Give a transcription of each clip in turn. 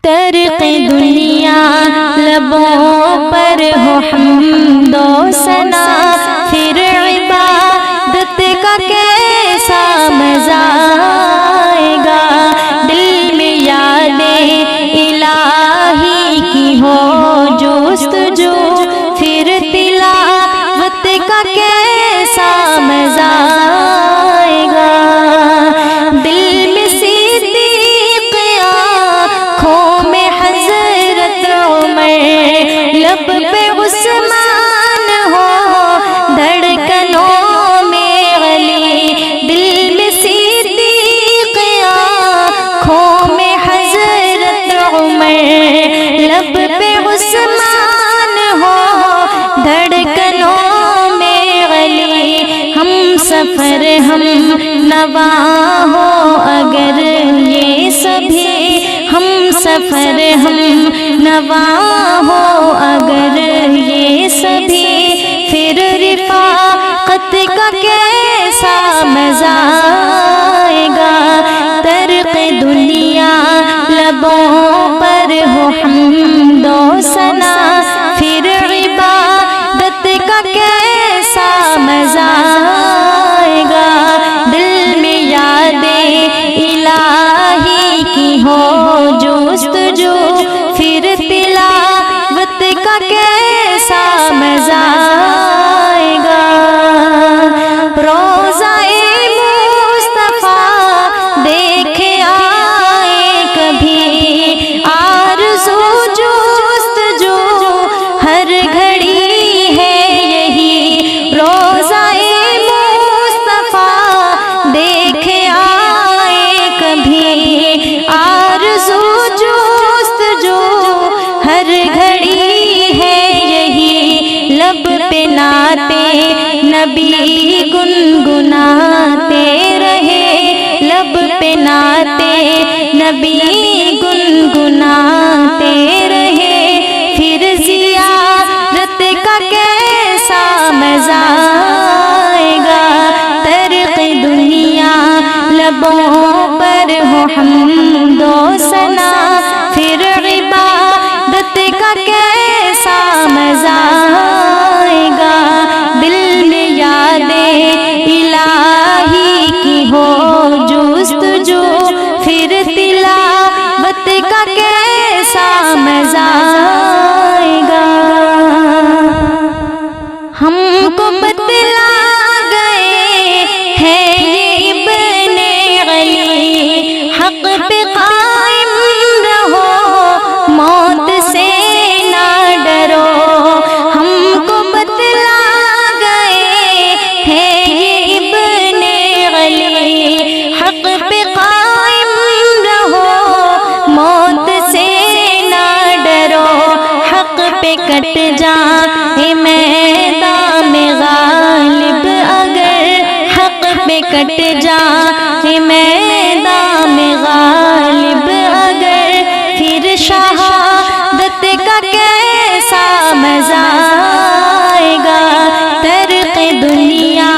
طرق دنیا لبوں پر ہو حمد و ثنا، پھر عبادت کا کیسا مزہ آئے گا۔ دل میں یاد الہی کی ہو جستجو، پھر تلاوت کا کیسا مزہ آئے گا۔ دل میں صدیق، آنکھوں میں حضرت عمر، لب پہ عثمان ہو دھڑکنوں میں علی۔ دل میں صدیق، آنکھوں میں حضرت عمر، لب پہ عثمان ہو دھڑکنوں میں علی۔ ہم سفر ہم نوا ہو اگر یہ سبھی، ہم سفر ہم نوا ہو اگر یہ سبھی، پھر رفاقت کا کیسا مزہ آئے گا۔ طرق دنیا لبوں پر ہو حمد و ثنا، پھر عبادت کا کیسا مزہ آئے گا۔ دل میں یاد الہی کی ہو جستجو، پھر تلاوت کا کیسا مزہ آئے گا۔ روضہ مصطفیٰ دیکھ آئے کبھی، آرزو جستجو ہر گھڑی ہے یہی۔ روضہ مصطفیٰ دیکھ آئے کبھی، آرزو جستجو ہر گھڑی ہے یہی۔ لب پہ نعت نبی گنگناتے رہے، لب پہ نعت نبی گنگناتے رہے، پھر زیارت کا کیسا مزہ آئے گا۔ طرق دنیا لبوں پر ہو حمد و ثنا، پھر عبادت کا کیسا مزہ آئے گا۔ دل میں یاد الہی کی ہو جستجو، پھر تلاوت کا کیسا مزہ آئے گا۔ ہم کو بتلا گئے ہیں یہ ابن علی، حق پہ قائم رہو موت سے نہ ڈرو۔ ہم کو بتلا گئے ہیں یہ ابن علی، حق پہ قائم رہو موت سے نہ ڈرو۔ حق پہ کٹ جائے میدان میں غالب اگر، حق پہ کٹ جائے میدان میں غالب اگر، پھر شہادت کا کیسا مزہ آئے گا۔ طرق دنیا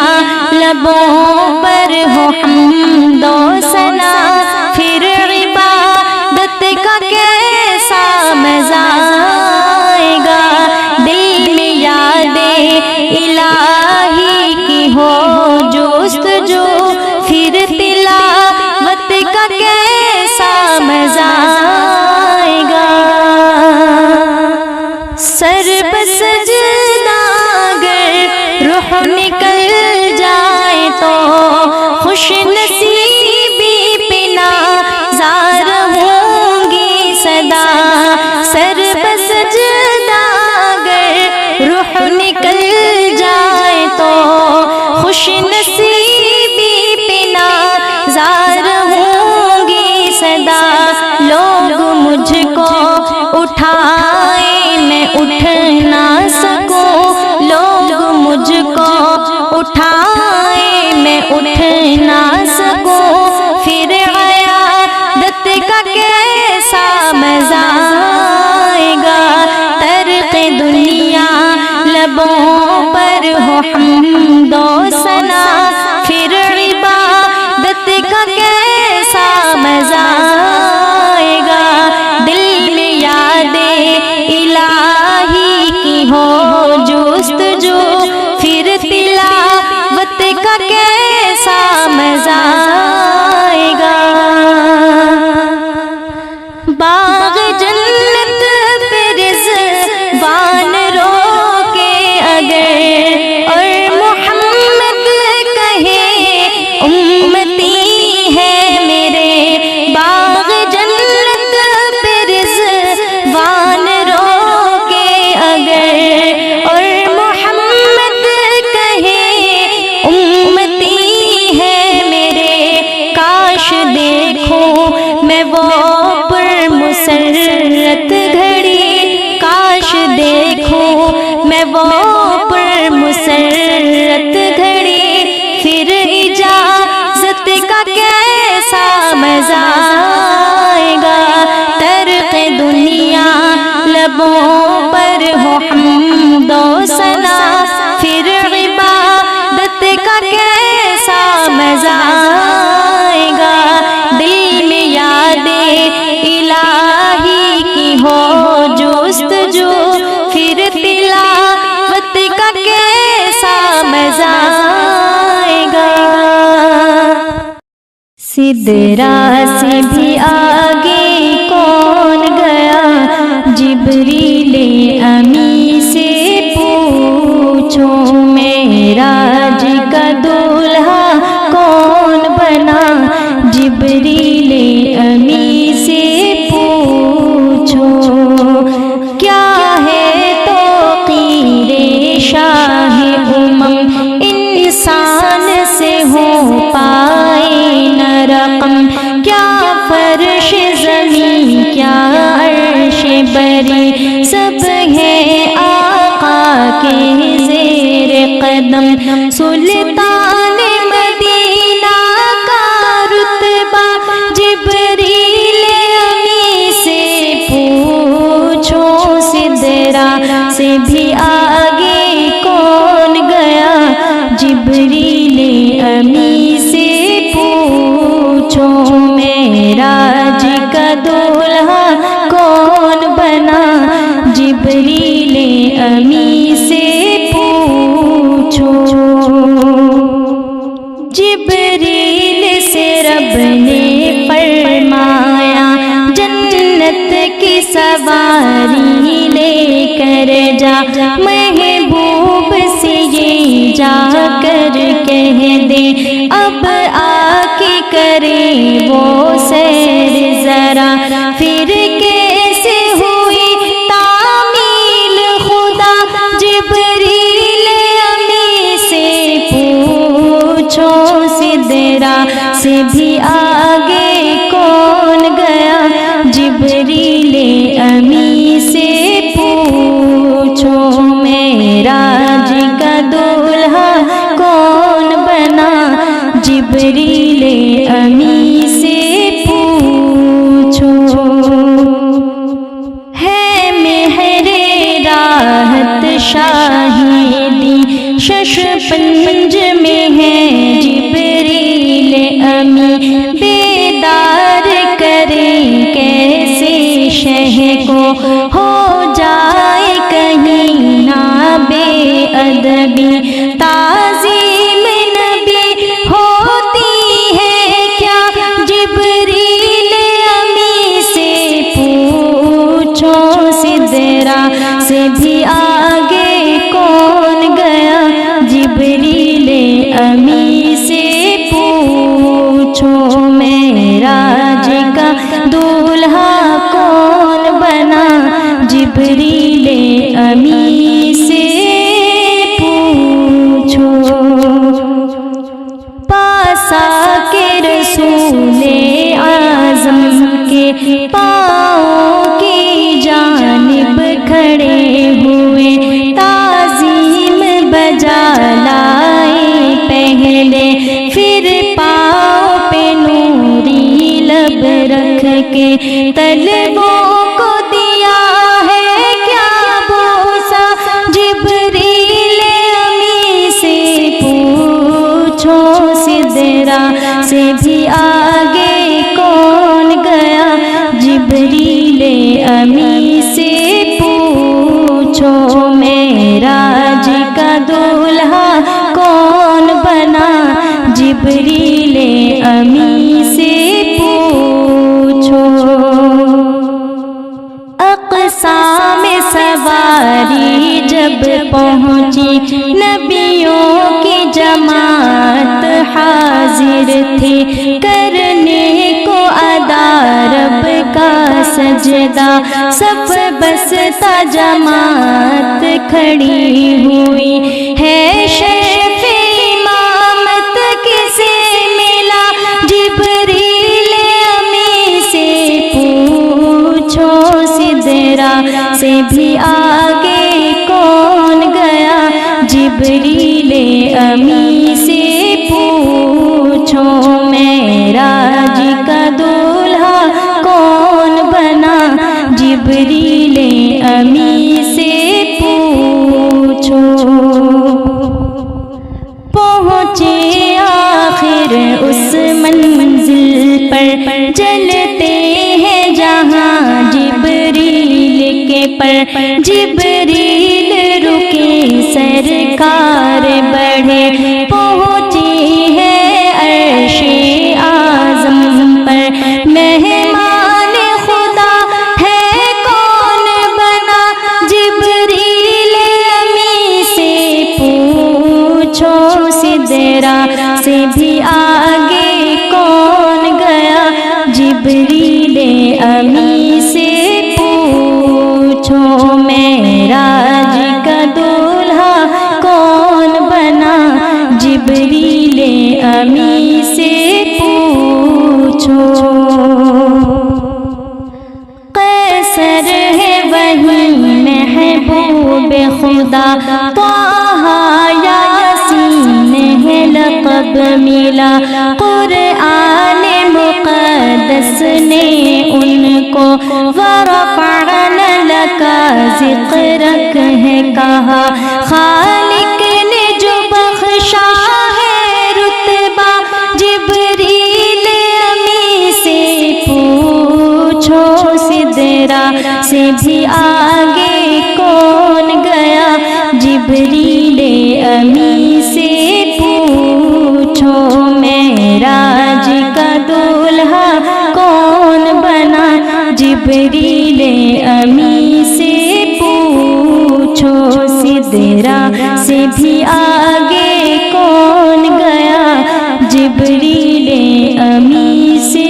لبوں پر ہو حمد و ثنا، پھر عبادت کا کیسا مزہ آئے گا۔ دل میں یاد الہی کی ہو جستجو، پھر تلاوت کا کیسا مزہ آئے گا۔ سر پہ سجدہ اگر روح نکل جائے تو، خوش نصیبی پہ نازار ہوں گی صدا۔ سر پہ سجدہ اگر روح نکل جائے تو، خوش نصیبی پہ نازار ہوں گی صدا۔ لوگ مجھ کو اٹھائیں میں اٹھ نہ سکوں، لوگ مجھ کو اٹھائیں میں اٹھ نہ سکوں، پھر عیادت کا کیسا مزہ آئے گا۔ طرق دنیا لبوں پر ہو حمد و ثنا، پھر عبادت کا کیسا مزہ آئے گا۔ دل وہ پر مسرت گھڑی، پھر اجازت کا کیسا مزہ آئے گا، ترک دنیا لبوں پر ہو حمد و ثنا، پھر عبادت کا کیسا مزہ آئے گا، دل میں یاد الہی کی ہو جستجو، پھر تلاوت کا کیسا مزہ آئے گا، سدرا سے بھی آگے کون گیا، جبریل امی سے پوچھو، معراج کا دولہا کون بنا، جبریل امی سے پوچھو، کیا ہے توقیر شاہ امم، انسان سے ہو پائے نہ رقم، کیا فرش زمین کیا عرش بری، سب ہے آقا کے زیر قدم، سلطان مدینہ کا رتبہ، جبریل امی سے پوچھو، سدرا سے بھی آگے کون گیا، جبریل امی سے پوچھو، معراج کا دولہا کون بنا، جبریل امی سے پوچھو، جبریل سے رب نے فرمایا، جنت کی سواری لے کر جا، محبوب سے یہ جا کر کہہ دے، اب آ کے کرے وہ سیر ذرا، پھر کیسے ہوئی تعمیل خدا، جبریل امی سے پوچھو، سدرا سے بھی آگے کون گیا، جبریل امی سے پوچھو، معراج کا دولہا کون بنا، جبریل امی سے پوچھو، ہے مہر راحت شاہدی شش پنج میں ہے، جبریل امی بیدار کریں کیسے شہ کو، ہو جائے کہیں نہ بے ادبی، تعظیم نبی ہوتی ہے کیا، جبریل امی سے پوچھو، سدرا سے بھی آگے کون گیا، جبریل امی سے پوچھو، معراج کا دولہا کون بنا، جبریل امی سے پوچھو، پاس آ کے رسول اعظم کے پاؤں کی جانب کھڑے ہوئے، تعظیم بجا لائے پہلے، پھر پاؤں پہ نوری لب رکھ کے طلبوں کو دیا ہے کیا بوسا، جبریل امی سے پوچھو، سدرا سے بھی آگے کون گیا، جبریل امی سے پوچھو، معراج کا دولہا کون بنا، جبریل امی سے پوچھو، اقصا میں سواری جب پہنچی، نبیوں کی جماعت حاضر تھی، کرنے کو ادا رب کا سجدہ، سب بستا جماعت کھڑی ہوئی ہے، شرف امامت کسے ملا، جبریل امی سے پوچھو، سدرا سے بھی آگے کون گیا، امی سے پوچھو معراج کا دولہا کون بنا، جبریل امی سے پوچھو۔ پہنچے آخر اس منزل پر، چلتے ہیں جہاں جبریل کے پر، جبریل رکے سرکار بڑھے، پہنچے ہیں عرش اعظم پر، مہمان خدا ہے کون بنا، جبریل امی سے پوچھو، سدرا سے بھی آگے کون گیا، جبریل امی سے پوچھو معراج کا دولہا کون بنا، جبریل امی سے پوچھو۔ قیصر ہے وہی محبوب خدا، طٰہٰ یاسین ہے لقب ملا، قرآن مقدس نے ان کو وَرَفَعْنَا لَكَ ذِکْرَکَ ہے کہا، خالق نے جو بخشا ہے رتبہ، جبریل امی سے پوچھو، سدرا سے بھی آگے کون گیا، جبریل امی سے پوچھو معراج کا دولہا کون بنا، جبریل امی سے پوچھو، سدرا سے بھی آگے کون گیا، جبریل امی سے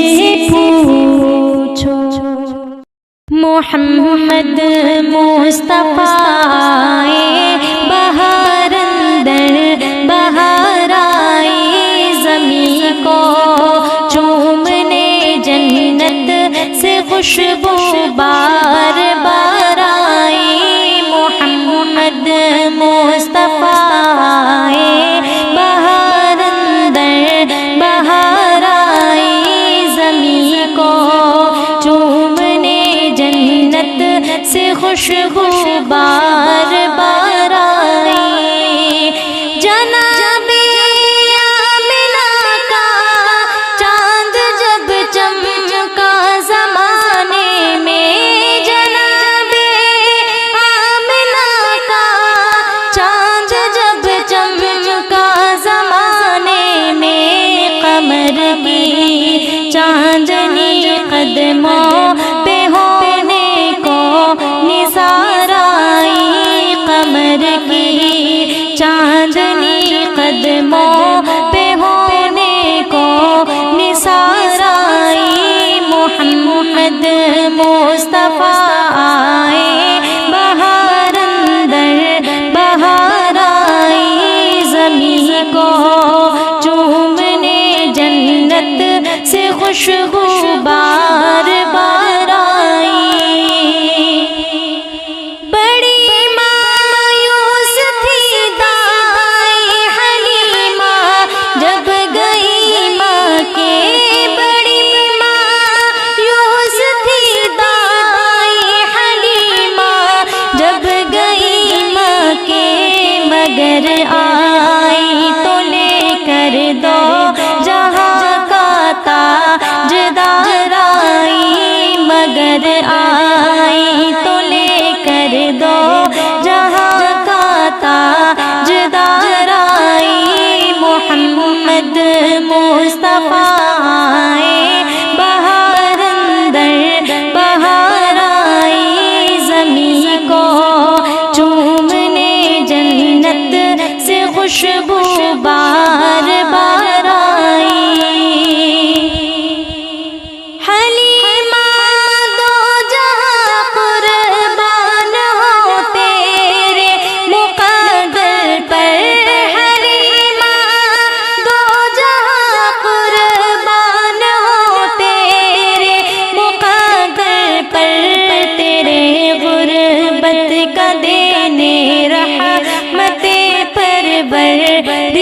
پوچھو۔ محمد مصطفیٰ بہار اندر بہار آئی، زمین کو چومنے جنت سے خوشبو بار بار آئی، محمد مصطفیٰ بہار اندر بہار آئی، زمین کو چومنے جنت سے خوشبو بار بار آئی، جناب آمنہ کا چاند جب چمکا زمانے میں، جناب آمنہ کا چاند جب چمکا زمانے میں، قمر کی چاندنی قدموں پہ ہونے کو نثار آئی، قمر کی چاندنی قدموں پہ ہونے کو نثار آئی، محمد مصطفیٰ آئے بہار اندر بہار آئی، زمین کو چومنے جنت سے خوشبو بار بار آئی، بڑی مایوس تھی دائی حلیمہ جب گئی ماں کے، بڑی مایوس تھی دائی حلیمہ جب گئی ماں کے، مگر آئی تو لے کر دو جہاں کا تاجدار آئی، مگر آئی تو لے کر دو جہاں کا تاجدار آئی، محمد مصطفیٰ آئے بہار اندر بہار آئی، زمین کو چومنے جنت سے خوشبو بار بار آئی، حلیمہ دو جہاں قربان ہو تیرے مقدر پر، حلیمہ دو جہاں قربان ہو تیرے مقدر پر، تیرے غربت کا دینے رحمت پرور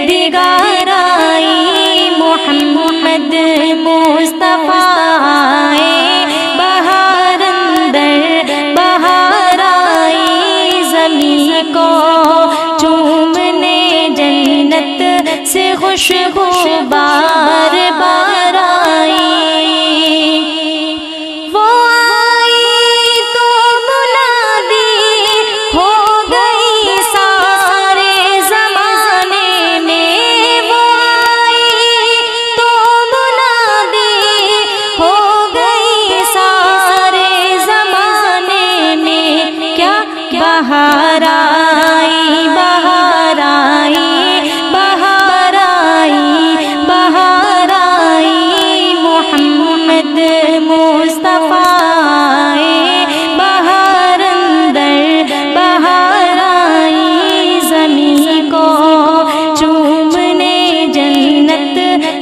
دیگار آئی محمد مصطفیٰ آئے بہار اندر بہار آئی زمین کو چومنے جنت سے خوشبو بار بار آئی وہ آئی تو منادی ہو گئی سارے زمانے میں وہ آئی تو منادی ہو گئی سارے زمانے میں کیا بہار آئی بہار آئی بہار آئی بہار آئی محمد مصطفیٰ آئے بہار اندر بہار آئی زمین کو چومنے جنت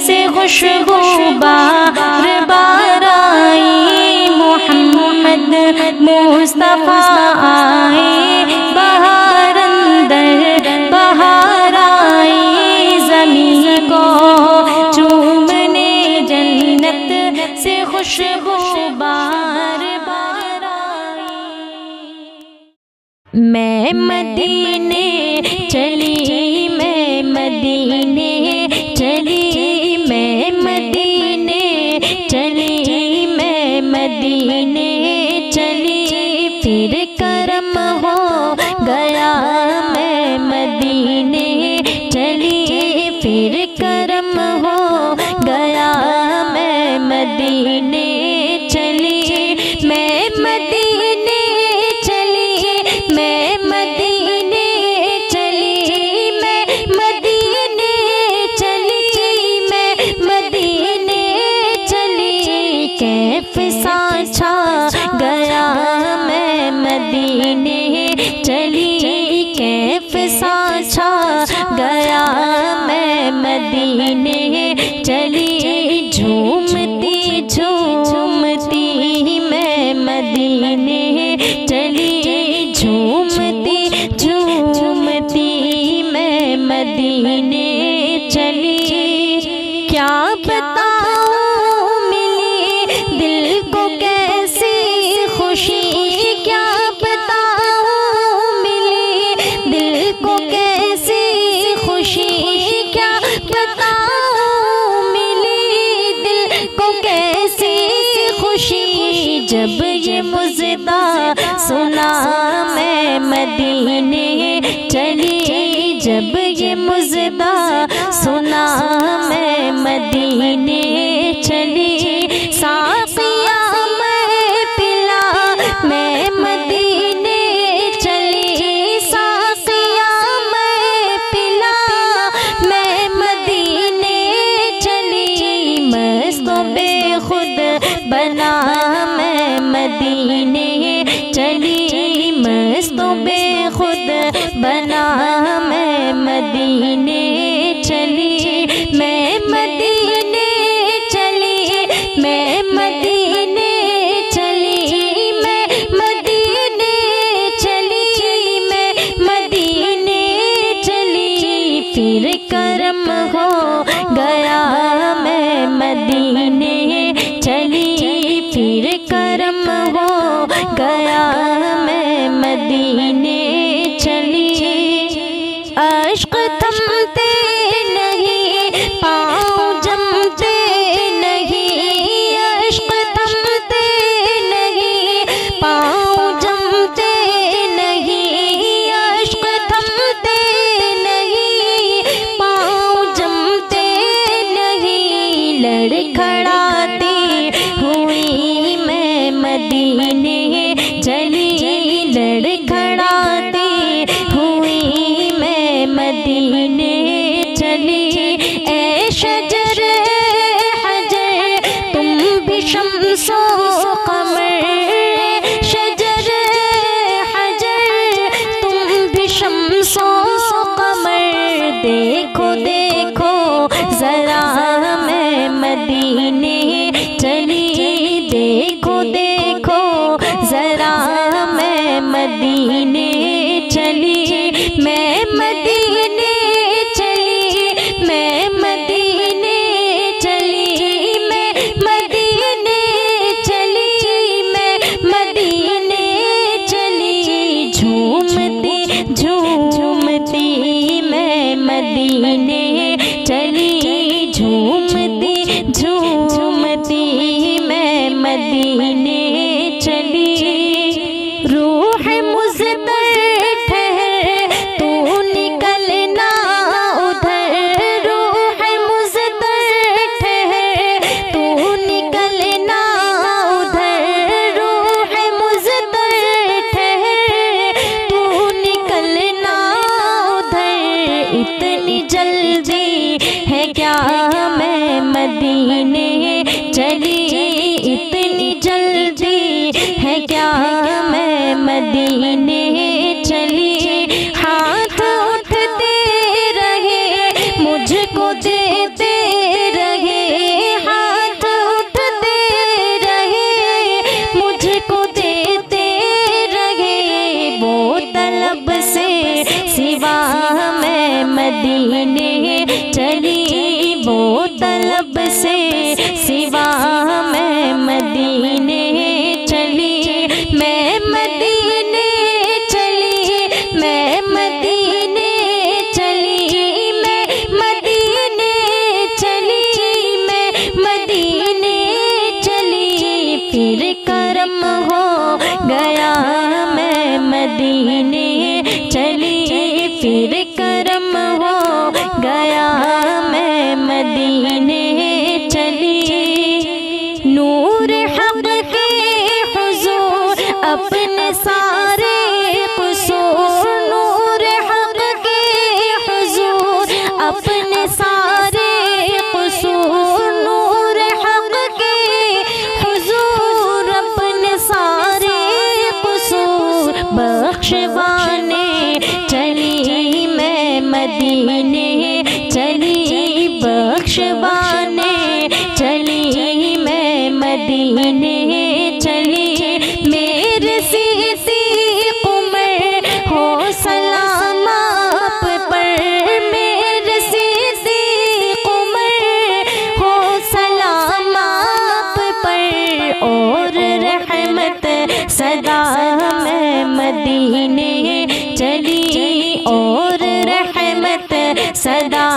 سے خوشبو بار بار آئی محمد مصطفیٰ آئے بہار اندر بہار آئی زمین کو چومنے جنت سے خوشبو بار بار آئی میں مدینے چلی میں مدینے چلی میں مدینے چلی میں مدینے چلی پھر کرم ہو گیا میں مدینے چلی پھر کرم ہو گیا میں مدینے چلی میں مدینے چلی میں مدینے چلی میں مدینے چلی میں مدینے چلی کیف سانچا گیا میں مدینے چلی کیف سانچا گیا میں مدینے چلی جھومتی جھومتی میں مدینے چلی جھومتی جھومتی میں مدینے چلی کیا بتاؤں ملی دل کو کیسی خوشی کیا بتاؤں ملی دل کو کیسی خوشی کیا بتاؤں ملی دل کو کیسی خوشی جب یہ مژدہ سنا میں مدینے چلی جب یہ مژدہ سنا میں مدینے چلی ساقیا میں پلا میں مدینے چلی ساقیا میں پلا میں مدینے چلی مست و بے خود بنا میں مدینے چلی مست و بے خود بنا میں مدینے چلی میں مدینے چلی میں مدینے چلی میں مدینے چلی میں مدینے چلی پھر کرم ہو گیا میں مدینے چلی پھر کرم ہو گیا میں مدینے چلی عشق تھمتے نہیں پاؤں جمتے نہیں عشق تھمتے نہیں پاؤں جمتے نہیں عشق تھمتے نہیں پاؤں جمتے نہیں لڑکھڑاتی ہوئی میں مدینے چلی لڑکھڑاتی ہوئی میں مدینے چلی اے شجر حجر تم بھی شمس و قمر شجر حجر تم بھی شمس و قمر دیکھو دیکھو ذرا میں مدینے چلی دیکھو دیکھو ذرا میں مدینے چلی میں مدینے چلی مدینے چلی، اتنی جلدی ہے کیا میں مدینے چلی، ہاتھ اٹھتے رہے مجھ کو دیتے رہے، ہاتھ اٹھتے رہے مجھ کو دیتے رہے، وہ طلب سے سوا میں مدینے چلی، وہ طلب سے سوا میں مدینے چلی، میں مدینے چلی، میں مدینے چلی، میں مدینے چلی، میں مدینے چلی، پھر کرم ہو گیا میں مدینے چلی، پھر کرم ہو گیا میں مدینے چلی، نور حق کے حضور اپنے سارے قصور، نور حق کے حضور اپنے سارے قصور، نور حق کے حضور اپنے سارے قصور بخشوانے چلی میں مدینے چلی، بخشوانے چلی میں مدینے چلی، میرے صدیق عمر ہو سلام آپ پر، میرے صدیق عمر ہو سلام آپ پر، اور رحمت صدا میں مدینے چلی، اور رحمت صدا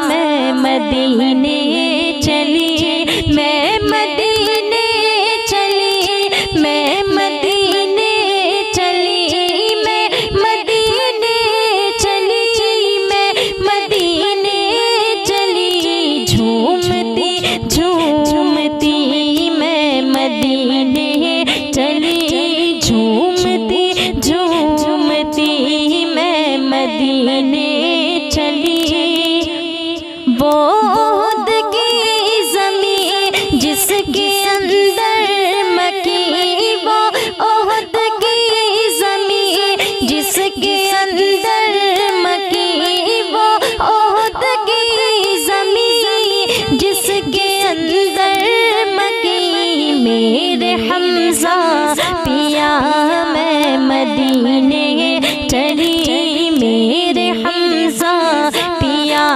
میں مدینے چلی، میں مدینے چلی، میں مدینے چلی، میں مدینے چلی، میں مدینے چلی، جھومتی جھومتی میں مدینے چلی، جھومتی جھومتی میں مدینے چلی، وہ عہد کی زمین جس کے اندر مکی، وہ عہد کی زمین جس کے اندر مکی، وہ عہد کی زمین جس کے اندر مکی، میرے حمزہ پیا میں مدینے چلی، میرے حمزہ پیا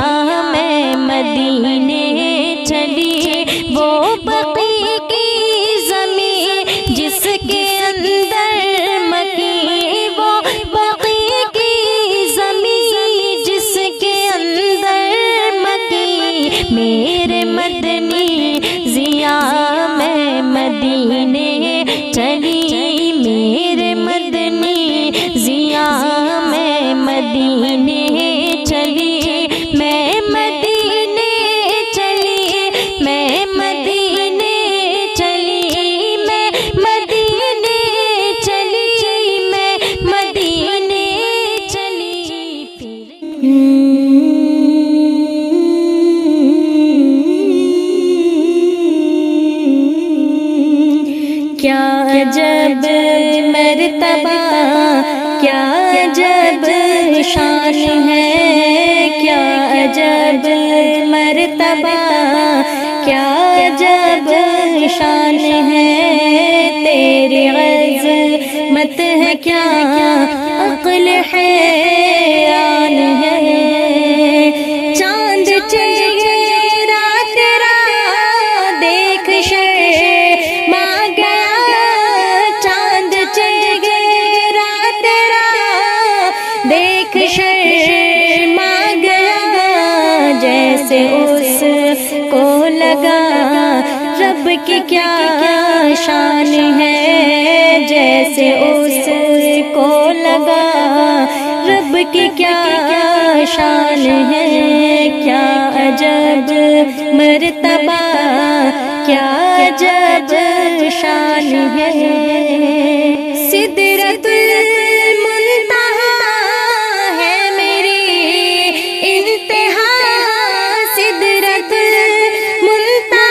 میں مدینے چلی، وہ بقی کی زمین جس کے اندر مکی، وہ بقی کی زمین جس کے اندر مکی، میرے مدنی ضیا میں مدینے چلی، میرے مدنی ضیا میں مدینے چلی، میں مدینے چلی، میں مدینے چلی، میں مدینے چلی، میں مدینے چلی، کیا عجب مرتبہ، کیا عجب شان ہے، کیا عجب مرتبہ، کیا عجب شان ہے، تیری عظمت ہے کیا عقل حیران ہے، چاند چہرہ تیرا دیکھ شرما گیا، چاند چہرہ تیرا دیکھ شرما گیا، جیسے اس کو لگا رب کی کیا شان ہے، جیسے اس کو لگا رب کی کیا شان ہے، کیا عجب مرتبہ، کیا عجب شان ہے، سدرۃ المنتہا ہے میری انتہا، سدرۃ المنتہا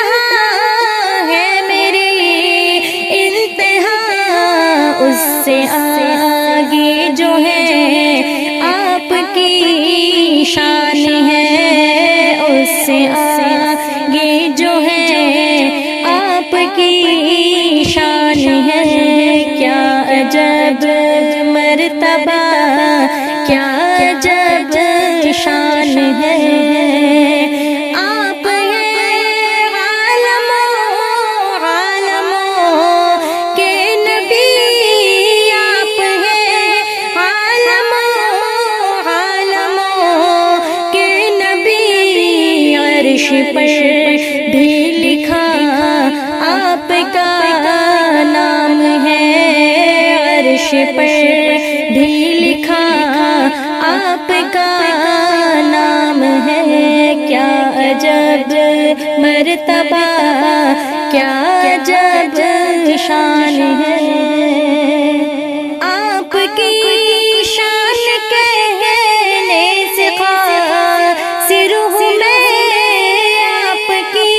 مرتبہ کیا عجب شان ہے آپ یہ عالموں کے نبی آپ ہیں عالموں کے نبی عرش پر بھی لکھا آپ کا نام ہے عرش پر بھی لکھا آپ کا نام ہے کیا عجب مرتبہ کیا عجب شان ہے آپ کی شان کہنے سے قاصر ہوں میں آپ کی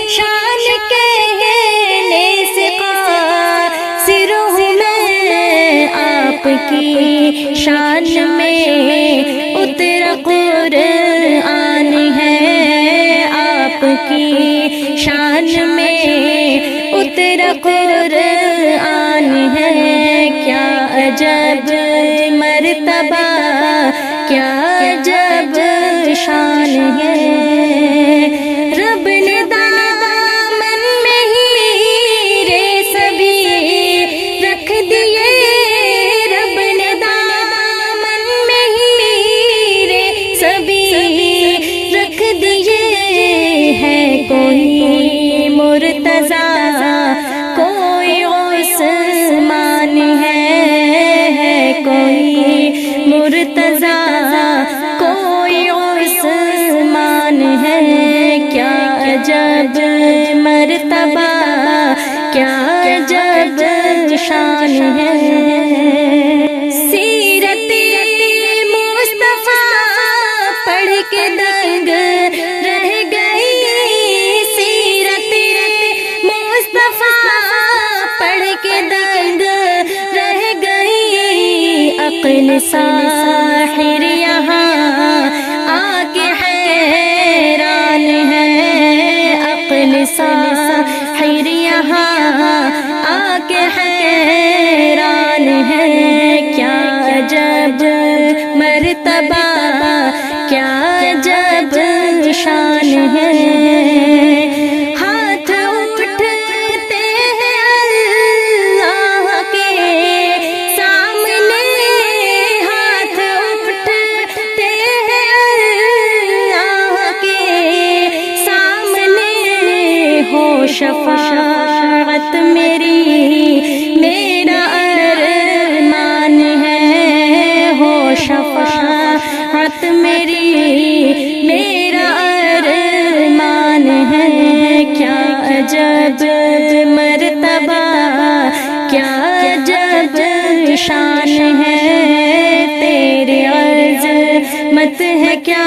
شان کہنے سے قاصر ہوں میں آپ کی شان میں اترا قرآن ہے آپ کی شان میں اترا قرآن ہے کیا عجب مرتبہ کیا عجب شان ہے رب نے دامن میں ہیرے سبھی رکھ دیے رب نے دامن میں ہیرے سبھی رکھ دیے ہے کوئی مرتضیٰ کوئی عثمان ہے کوئی مرتضیٰ کوئی عثمان ہے کیا عجب مرتبہ کیا عجب شان ہے سیرت مصطفیٰ پڑھ کے دنگ رہ گئی سیرت مصطفیٰ پڑھ کے دنگ رہ گئی عقل ساحر یہاں آ کے حیران ہے عقل ساحر یہاں آ کے حیران ہے کیا عجب مرتبہ کیا عجب شان ہے ہاتھ اٹھتے ہیں اللہ کے سامنے ہاتھ اٹھتے ہیں اللہ کے سامنے ہو شفاعت میری میرا ارمان ہے ہو شفاعت میری میرا ارمان ہے کیا عجب مرتبہ کیا عجب شان ہے تیرے عظمت ہے کیا